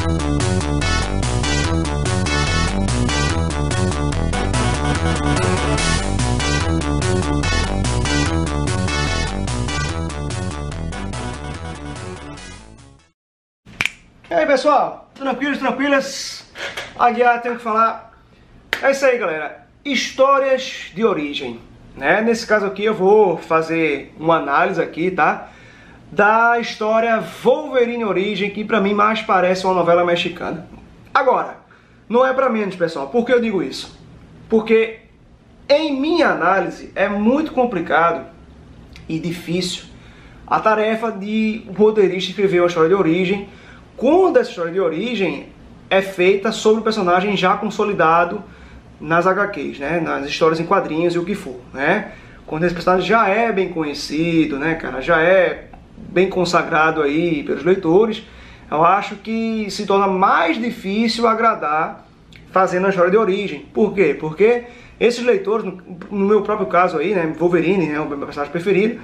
E aí pessoal, tranquilos, tranquilas? Aguiar, tenho que falar. É isso aí galera, histórias de origem, né? Nesse caso aqui eu vou fazer uma análise aqui, tá? Da história Wolverine Origem, que pra mim mais parece uma novela mexicana. Agora, não é pra menos pessoal, por que eu digo isso? Porque em minha análise é muito complicado e difícil a tarefa de um roteirista escrever uma história de origem quando essa história de origem é feita sobre o personagem já consolidado nas HQs, né? Nas histórias em quadrinhos e o que for, né? Quando esse personagem já é bem conhecido, né, cara? Já é bem consagrado aí pelos leitores, eu acho que se torna mais difícil agradar fazendo a história de origem. Por quê? Porque esses leitores, no meu próprio caso aí, né, Wolverine, né, o meu personagem preferido,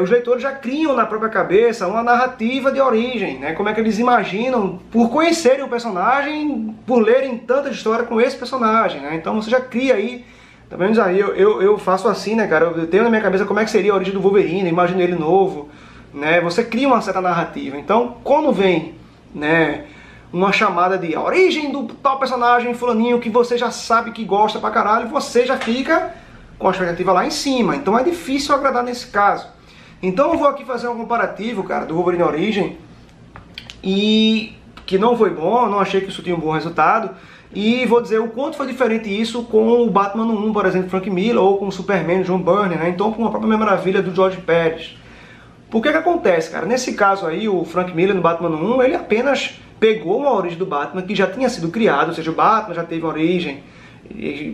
os leitores já criam na própria cabeça uma narrativa de origem, né? Como é que eles imaginam, por conhecerem o personagem, por lerem tanta história com esse personagem, né? Então você já cria aí, tá vendo aí, eu faço assim, né, cara? Eu tenho na minha cabeça como é que seria a origem do Wolverine, imagino ele novo, né? Você cria uma certa narrativa. Então, quando vem, né, uma chamada de a origem do tal personagem fulaninho que você já sabe que gosta pra caralho, você já fica com a expectativa lá em cima. Então é difícil agradar nesse caso. Então eu vou aqui fazer um comparativo, cara, do Wolverine Origem, e que não foi bom, não achei que isso tinha um bom resultado, e vou dizer o quanto foi diferente isso com o Batman 1, por exemplo, Frank Miller, ou com o Superman, John Byrne, né? Então com a própria Maravilha do George Pérez. Por que acontece, cara? Nesse caso aí, o Frank Miller no Batman 1, ele apenas pegou uma origem do Batman que já tinha sido criada, ou seja, o Batman já teve uma origem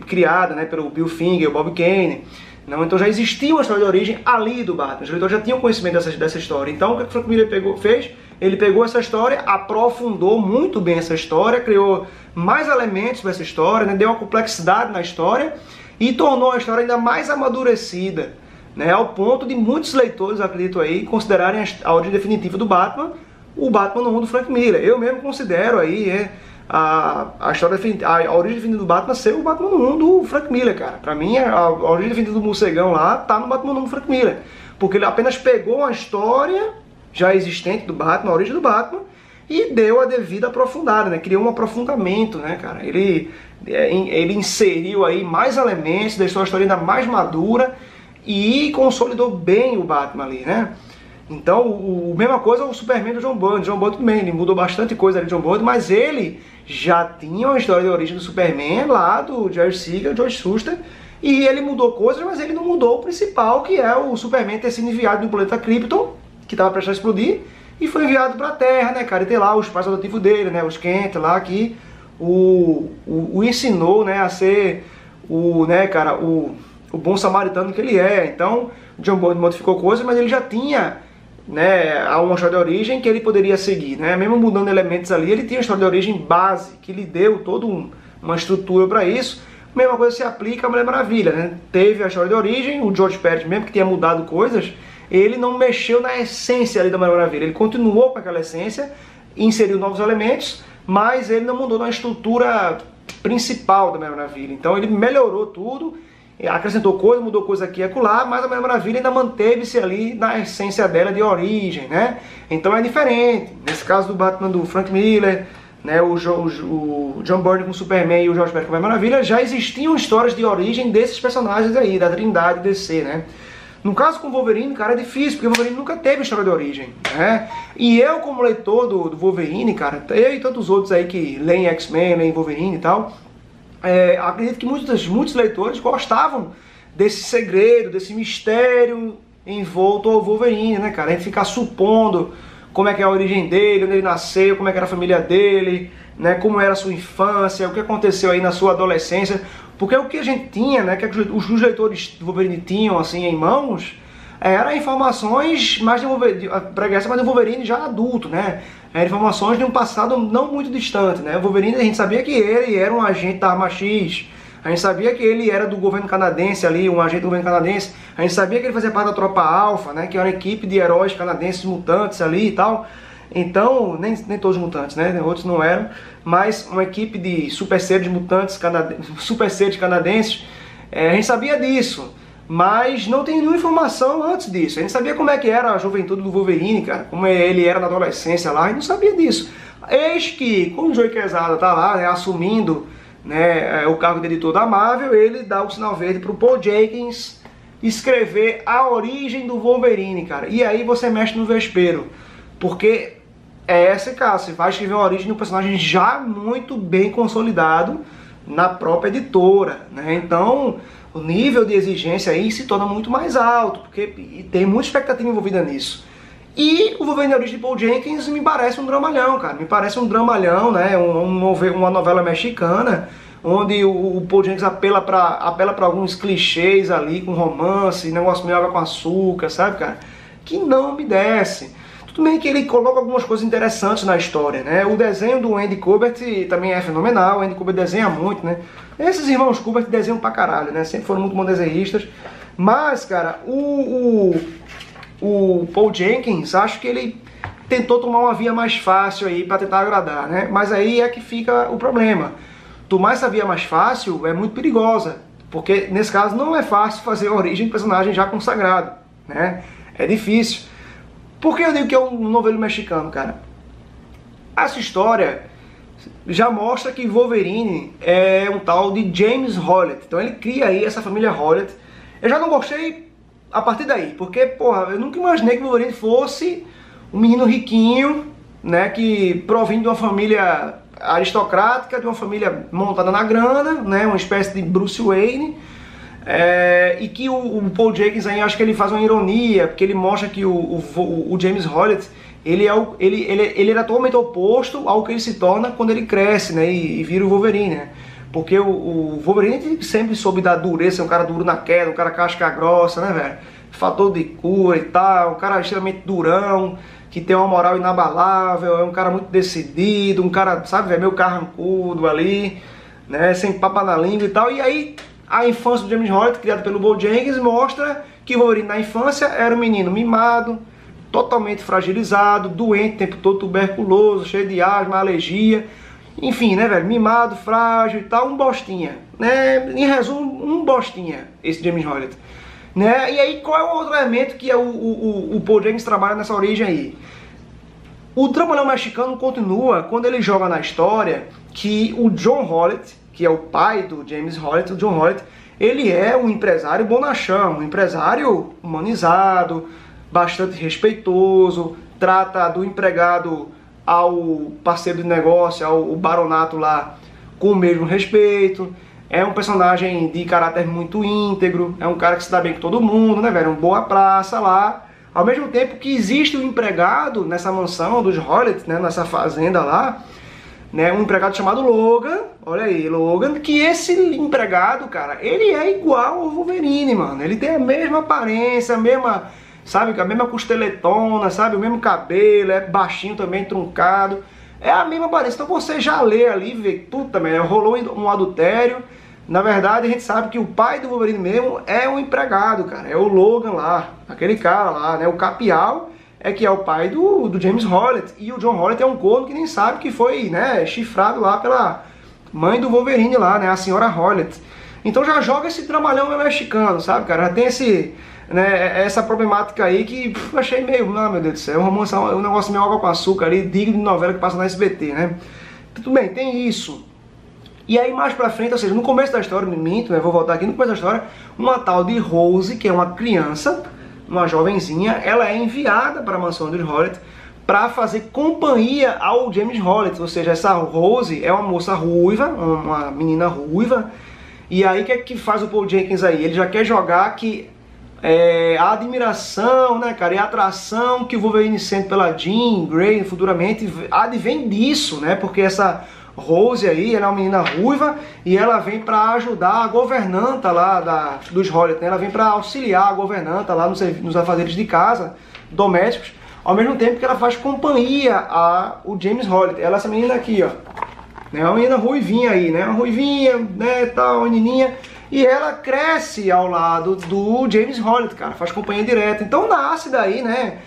criada, né, pelo Bill Finger, o Bob Kane. Não, então já existia uma história de origem ali do Batman, os leitores já tinham conhecimento dessa história. Então o que o Frank Miller fez? Ele pegou essa história, aprofundou muito bem essa história, criou mais elementos para essa história, né, deu uma complexidade na história e tornou a história ainda mais amadurecida, né, ao ponto de muitos leitores, acredito aí, considerarem a origem definitiva do Batman o Batman 1 do Frank Miller. Eu mesmo considero aí a origem definitiva do Batman ser o Batman 1 do Frank Miller, cara. Pra mim, a origem definitiva do morcegão lá tá no Batman 1 do Frank Miller. Porque ele apenas pegou uma história já existente do Batman, a origem do Batman, e deu a devida aprofundada, né? Criou um aprofundamento, né, cara? Ele inseriu aí mais elementos, deixou a história ainda mais madura e consolidou bem o Batman ali, né? Então, mesma coisa o Superman do John Byrne. John Byrne também, ele mudou bastante coisa ali de John Byrne, mas ele já tinha uma história de origem do Superman lá do Jerry Siegel, George Shuster, e ele mudou coisas, mas ele não mudou o principal, que é o Superman ter sido enviado do planeta Krypton, que estava prestes a explodir, e foi enviado para a Terra, né, cara? E tem lá os pais adotivos dele, né, os Kent lá, que o ensinou, né, a ser né, cara, o bom samaritano que ele é. Então, John Byrne modificou coisas, mas ele já tinha, né, uma história de origem que ele poderia seguir, né? Mesmo mudando elementos ali, ele tinha uma história de origem base, que lhe deu toda uma estrutura para isso. A mesma coisa se aplica à Mulher Maravilha, né? Teve a história de origem, o George Pérez, mesmo que tenha mudado coisas, ele não mexeu na essência ali da Mulher Maravilha, ele continuou com aquela essência, inseriu novos elementos, mas ele não mudou na estrutura principal da Mulher Maravilha. Então ele melhorou tudo, acrescentou coisa, mudou coisa aqui e acolá, mas a Mulher Maravilha ainda manteve-se ali na essência dela de origem, né? Então é diferente. Nesse caso do Batman do Frank Miller, né, o John Byrne com o Superman e o George Pérez com a Mulher Maravilha, já existiam histórias de origem desses personagens aí, da Trindade DC, né? No caso com o Wolverine, cara, é difícil, porque o Wolverine nunca teve história de origem, né? E eu, como leitor do Wolverine, cara, eu e tantos outros aí que leem X-Men, leem Wolverine e tal, acredito que muitos leitores gostavam desse segredo, desse mistério envolto ao Wolverine, né, cara? A gente ficar supondo como é que é a origem dele, onde ele nasceu, como é que era a família dele, né, como era a sua infância, o que aconteceu aí na sua adolescência. Porque o que a gente tinha, né, que os leitores do Wolverine tinham assim em mãos, eram informações mais de Wolverine já adulto, né? Informações de um passado não muito distante, né? O Wolverine, a gente sabia que ele era um agente da Arma X, a gente sabia que ele era do governo canadense ali, um agente do governo canadense, a gente sabia que ele fazia parte da Tropa Alpha, né, que era uma equipe de heróis canadenses mutantes ali e tal. Então, nem todos os mutantes, né? Outros não eram, mas uma equipe de super seres mutantes, super seres canadenses, a gente sabia disso, mas não tem nenhuma informação antes disso. A gente sabia como é que era a juventude do Wolverine, cara, como ele era na adolescência lá, a gente não sabia disso. Eis que, quando o Joey Quesada tá lá, né, assumindo, né, o cargo de editor da Marvel, ele dá o sinal verde pro Paul Jenkins escrever a origem do Wolverine, cara. E aí você mexe no vespeiro, porque é esse caso, você vai escrever a origem de um personagem já muito bem consolidado na própria editora, né? Então o nível de exigência aí se torna muito mais alto, porque tem muita expectativa envolvida nisso. E o Wolverine Origem de Paul Jenkins me parece um dramalhão, cara. Me parece um dramalhão, né? Uma novela mexicana, onde o Paul Jenkins apela para alguns clichês ali, com romance, negócio meio água com açúcar, sabe, cara? Que não me desce. Tudo bem que ele coloca algumas coisas interessantes na história, né? O desenho do Andy Kubert também é fenomenal, o Andy Kubert desenha muito, né? Esses irmãos Kubert desenham pra caralho, né? Sempre foram muito bons desenhistas. Mas, cara, o Paul Jenkins, acho que ele tentou tomar uma via mais fácil aí pra tentar agradar, né? Mas aí é que fica o problema. Tomar essa via mais fácil é muito perigosa, porque nesse caso não é fácil fazer a origem de personagem já consagrado, né? É difícil. Por que eu digo que é um novelo mexicano, cara? Essa história já mostra que Wolverine é um tal de James Howlett. Então ele cria aí essa família Howlett. Eu já não gostei a partir daí, porque, porra, eu nunca imaginei que Wolverine fosse um menino riquinho, né, que provindo de uma família aristocrática, de uma família montada na grana, né, uma espécie de Bruce Wayne. E que o Paul Jenkins aí, acho que ele faz uma ironia, porque ele mostra que o James Howlett, ele era totalmente oposto ao que ele se torna quando ele cresce, né, e vira o Wolverine, né? Porque o Wolverine sempre soube dar dureza, é um cara duro na queda, um cara casca grossa, né, velho? Fator de cura e tal, um cara extremamente durão, que tem uma moral inabalável, é um cara muito decidido, um cara, sabe, velho, meio carrancudo ali, né, sem papa na língua e tal. E aí a infância do James Howlett, criado pelo Paul Jenkins, mostra que o Wolverine na infância era um menino mimado, totalmente fragilizado, doente o tempo todo, tuberculoso, cheio de asma, alergia, enfim, né, velho, mimado, frágil e tal, um bostinha, né, em resumo, um bostinha, esse James Howlett, né. E aí qual é o outro elemento que o Paul Jenkins trabalha nessa origem aí? O dramalhão mexicano continua quando ele joga na história que o John Howlett, que é o pai do James Howlett, o John Howlett, ele é um empresário bonachão, um empresário humanizado, bastante respeitoso, trata do empregado ao parceiro de negócio, ao baronato lá, com o mesmo respeito. É um personagem de caráter muito íntegro, é um cara que se dá bem com todo mundo, né, velho? Um boa praça lá. Ao mesmo tempo que existe um empregado nessa mansão dos Howlett, né, nessa fazenda lá, né, um empregado chamado Logan, olha aí, Logan, que esse empregado, cara, ele é igual ao Wolverine, mano. Ele tem a mesma aparência, a mesma, sabe, a mesma costeletona, sabe, o mesmo cabelo, é baixinho também, truncado. É a mesma aparência. Então você já lê ali, vê, puta merda, rolou um adultério. Na verdade, a gente sabe que o pai do Wolverine mesmo é um empregado, cara, é o Logan lá, aquele cara lá, né, o Capial, é que é o pai do James Howlett. E o John Howlett é um corno que nem sabe que foi, né, chifrado lá pela mãe do Wolverine lá, né, a senhora Howlett. Então já joga esse dramalhão mexicano, sabe, cara? Já tem esse, né, essa problemática aí que eu achei meio, não, meu Deus do céu, um negócio meio água com açúcar ali, digno de novela que passa na SBT, né? Tudo bem, tem isso. E aí mais pra frente, ou seja, no começo da história, me minto, né, vou voltar aqui, no começo da história, uma tal de Rose, que é uma criança, uma jovenzinha, ela é enviada para a mansão dos Howlett para fazer companhia ao James Howlett. Ou seja, essa Rose é uma moça ruiva, uma menina ruiva. E aí o que é que faz o Paul Jenkins aí? Ele já quer jogar que a admiração, né, cara, e a atração que o Wolverine sente pela Jean Grey futuramente advém disso, né? Porque essa Rose aí, ela é uma menina ruiva e ela vem para ajudar a governanta lá dos Howlett, né? Ela vem para auxiliar a governanta lá nos afazeres de casa, domésticos, ao mesmo tempo que ela faz companhia ao James Howlett. Ela é essa menina aqui, ó, né? Uma menina ruivinha aí, né? Uma ruivinha, né, tal, menininha. E ela cresce ao lado do James Howlett, cara, faz companhia direta. Então nasce daí, né,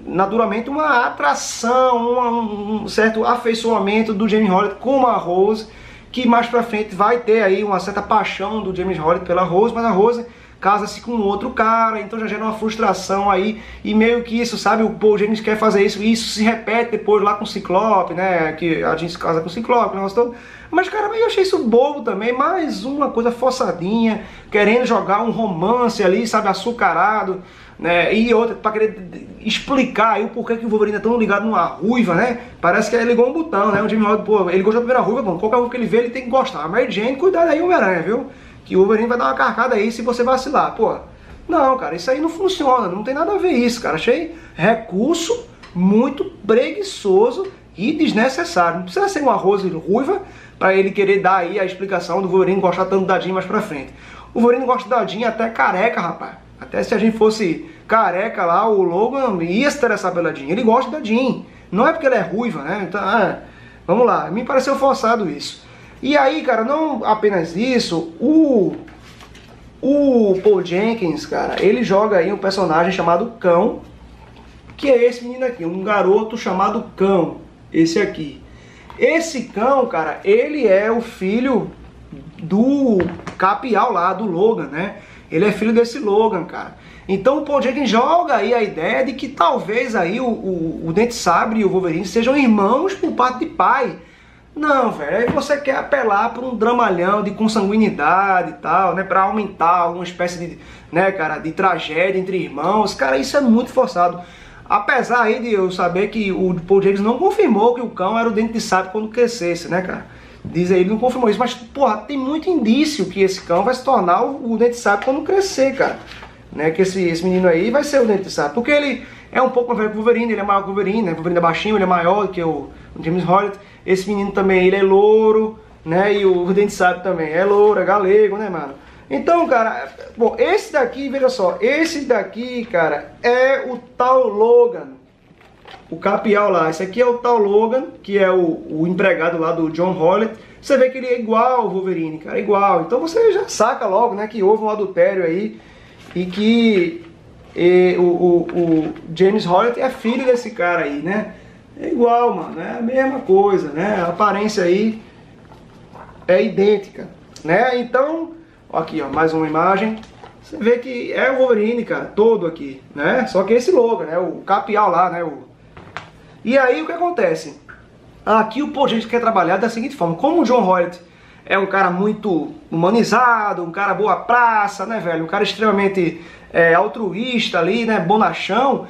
naturalmente uma atração, um certo afeiçoamento do James Holliday com a Rose, que mais pra frente vai ter aí uma certa paixão do James Holliday pela Rose, mas a Rose casa-se com outro cara, então já gera uma frustração aí, e meio que isso, sabe, o Paul James quer fazer isso, e isso se repete depois lá com o Ciclope, né, que a gente se casa com o Ciclope, o negócio todo. Mas, cara, eu achei isso bobo também, mais uma coisa forçadinha, querendo jogar um romance ali, sabe, açucarado, né, e outra, pra querer explicar aí o porquê que o Wolverine é tão ligado numa ruiva, né, parece que ele ligou um botão, né, o Jimmy Holliday, pô, ele gostou da primeira ruiva, bom, qualquer ruiva que ele vê, ele tem que gostar. A Mary Jane, cuidado aí, Homem-Aranha, viu? Que o Wolverine vai dar uma carcada aí se você vacilar, pô. Não, cara, isso aí não funciona, não tem nada a ver isso, cara. Achei recurso muito preguiçoso e desnecessário. Não precisa ser uma Rose ruiva pra ele querer dar aí a explicação do Wolverine gostar tanto da Jean mais pra frente. O Wolverine gosta da Jean até careca, rapaz. Até se a gente fosse careca lá, o Logan ia se interessar pela Jean. Ele gosta da Jean. Não é porque ela é ruiva, né? Então, vamos lá. Me pareceu forçado isso. E aí, cara, não apenas isso, o Paul Jenkins, cara, ele joga aí um personagem chamado Cão, que é esse menino aqui, um garoto chamado Cão, esse aqui. Esse Cão, cara, ele é o filho do Capial lá, do Logan, né? Ele é filho desse Logan, cara. Então o Paul Jenkins joga aí a ideia de que talvez aí o Dente Sabre e o Wolverine sejam irmãos por parte de pai. Não, velho, aí você quer apelar para um dramalhão de consanguinidade e tal, né, para aumentar alguma espécie de, né, cara, de tragédia entre irmãos. Cara, isso é muito forçado. Apesar aí de eu saber que o Paul Jenkins não confirmou que o Cão era o Dente de Sabre quando crescesse, né, cara? Diz aí, ele não confirmou isso, mas, porra, tem muito indício que esse Cão vai se tornar o Dente de Sabre quando crescer, cara. Né, que esse menino aí vai ser o Dente de Sabre, porque ele é um pouco mais velho que o Wolverine, ele é maior que o Wolverine, né? O Wolverine é baixinho, ele é maior do que o James Holliday. Esse menino também, ele é louro, né? E o Dente de Sabre também é louro, é galego, né, mano? Então, cara, bom, esse daqui, veja só, esse daqui, cara, é o tal Logan, o Capial lá. Esse aqui é o tal Logan, que é o empregado lá do John Holliday. Você vê que ele é igual ao Wolverine, cara, igual. Então você já saca logo, né, que houve um adultério aí e que o James Holliday é filho desse cara aí, né? É igual, mano, é a mesma coisa, né? A aparência aí é idêntica, né? Então, aqui, ó, mais uma imagem. Você vê que é o Wolverine, cara, todo aqui, né? Só que esse logo, né? O Capial lá, né? E aí o que acontece? Aqui o Paul Jenkins quer trabalhar da seguinte forma: como o John Holliday é um cara muito humanizado, um cara boa praça, né, velho? Um cara extremamente altruísta ali, né? Bonachão.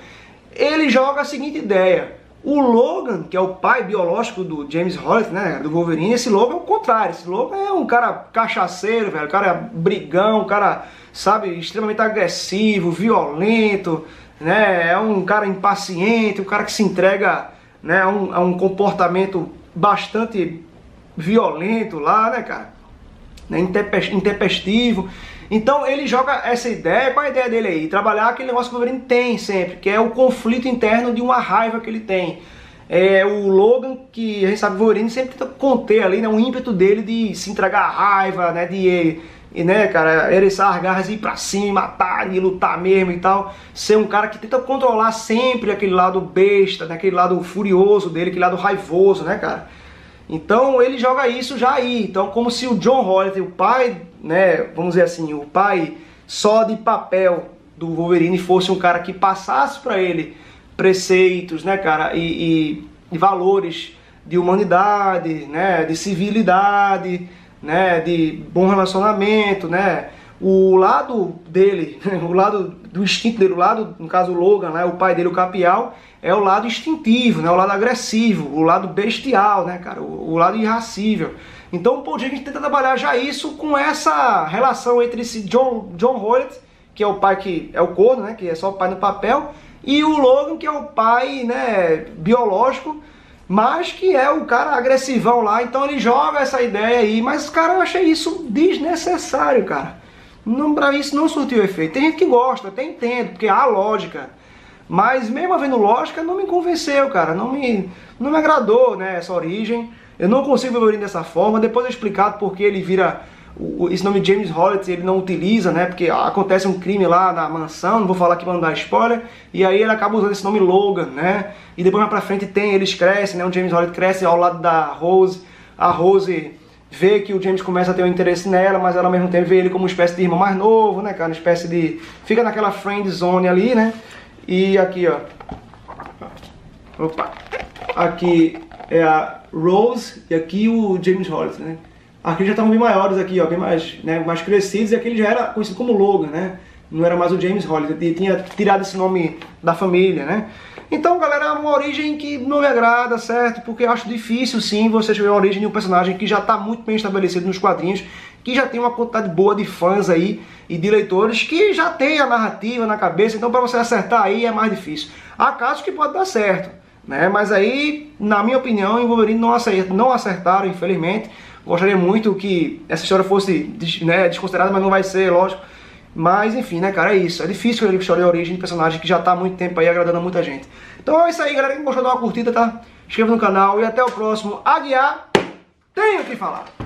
Ele joga a seguinte ideia: o Logan, que é o pai biológico do James Holliday, né, do Wolverine, esse Logan é o contrário. Esse Logan é um cara cachaceiro, velho, um cara brigão, um cara, sabe, extremamente agressivo, violento, né, é um cara impaciente, um cara que se entrega, né, a um comportamento bastante violento lá, né, cara, né, intempestivo. Então ele joga essa ideia. Qual é a ideia dele aí? Trabalhar aquele negócio que o Wolverine tem sempre, que é o conflito interno de uma raiva que ele tem. É o Logan, que a gente sabe, o Wolverine sempre tenta conter ali, né, um ímpeto dele de se entregar à raiva, né, né, cara, eriçar as garras e ir pra cima e matar e lutar mesmo e tal. Ser um cara que tenta controlar sempre aquele lado besta, né, aquele lado furioso dele, aquele lado raivoso, né, cara. Então ele joga isso já aí. Então, como se o John Holliday, o pai, né, vamos dizer assim, o pai só de papel do Wolverine, fosse um cara que passasse para ele preceitos, né, cara, e valores de humanidade, né, de civilidade, né, de bom relacionamento, né. O lado dele, o lado do instinto dele, o lado, no caso o Logan, né, o pai dele, o Capial, é o lado instintivo, né, o lado agressivo, o lado bestial, né, cara, o lado irracível. Então o Paul Jenkins tenta trabalhar já isso com essa relação entre esse John Holliday, que é o pai que é o corno, né, que é só o pai no papel, e o Logan, que é o pai, né, biológico, mas que é o cara agressivão lá. Então ele joga essa ideia aí, mas, cara, eu achei isso desnecessário, cara. Não, pra isso não surtiu efeito. Tem gente que gosta, até entendo, porque há lógica. Mas mesmo havendo lógica, não me convenceu, cara. Não me agradou, né, essa origem. Eu não consigo ver o Wolverine dessa forma. Depois é explicado porque ele vira esse nome James Holiday ele não utiliza, né? Porque acontece um crime lá na mansão, não vou falar aqui pra não dar spoiler, e aí ele acaba usando esse nome Logan, né? E depois mais pra frente eles crescem, né? O James Holiday cresce ao lado da Rose, a Rose vê que o James começa a ter um interesse nela, mas ela ao mesmo tempo vê ele como uma espécie de irmão mais novo, né, cara? Uma espécie de... fica naquela friend zone ali, né? E aqui, ó. Opa! Aqui é a Rose e aqui o James Holiday, né? Aqui já estavam bem maiores aqui, ó, bem mais, né, mais crescidos, e aqui ele já era conhecido como Logan, né? Não era mais o James Holiday, ele tinha tirado esse nome da família, né? Então, galera, é uma origem que não me agrada, certo? Porque eu acho difícil, sim, você ver a origem de um personagem que já está muito bem estabelecido nos quadrinhos, que já tem uma quantidade boa de fãs aí e de leitores que já tem a narrativa na cabeça, então para você acertar aí é mais difícil. Há casos que pode dar certo, né? Mas aí, na minha opinião, em Wolverine não acertaram, infelizmente. Gostaria muito que essa história fosse, né, desconsiderada, mas não vai ser, lógico. Mas enfim, né, cara, é isso. É difícil a história de origem de personagem que já tá há muito tempo aí agradando a muita gente. Então é isso aí, galera. Quem gostou, dá uma curtida, tá? Inscreva no canal e até o próximo. Aguiar, tenho o que falar.